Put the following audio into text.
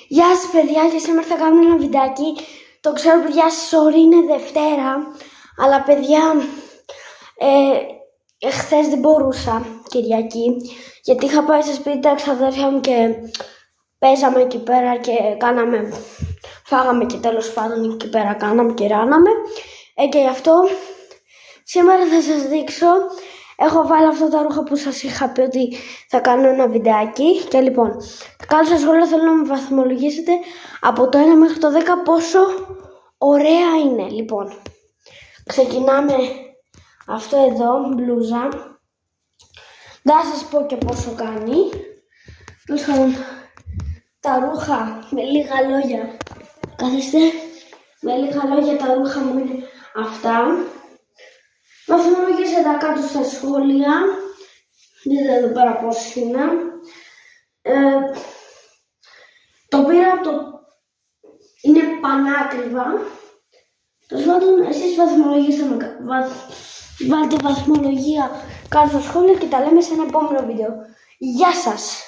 Γεια σας παιδιά, και σήμερα θα κάνουμε ένα βιντεάκι. Το ξέρω παιδιά, sorry, είναι Δευτέρα. Αλλά παιδιά, χθες δεν μπορούσα, Κυριακή, γιατί είχα πάει στο σπίτι τα ξαδέρφια μου και παίζαμε εκεί πέρα και φάγαμε και τέλος πάντων εκεί πέρα κάναμε και ράναμε. Και γι' αυτό σήμερα θα σας δείξω. Έχω βάλει αυτά τα ρούχα που σας είχα πει ότι θα κάνω ένα βιντεάκι. Και λοιπόν, κάτω στα σχόλια θέλω να με βαθμολογήσετε από το 1 μέχρι το 10 πόσο ωραία είναι. Λοιπόν, ξεκινάμε αυτό εδώ, μπλούζα. Δεν θα σας πω και πόσο κάνει. Τα ρούχα, με λίγα λόγια, καθίστε, με λίγα λόγια τα ρούχα μου είναι αυτά. Βαθμολογήστε τα κάτω στα σχόλια. Δείτε εδώ πέρα πώς είναι. Το πήρα από το... είναι πανάκριβα. Τέλος πάντων, εσείς βαθμολογήστε με... βάλτε βαθμολογία κάτω στα σχόλια και τα λέμε σε ένα επόμενο βίντεο. Γεια σας!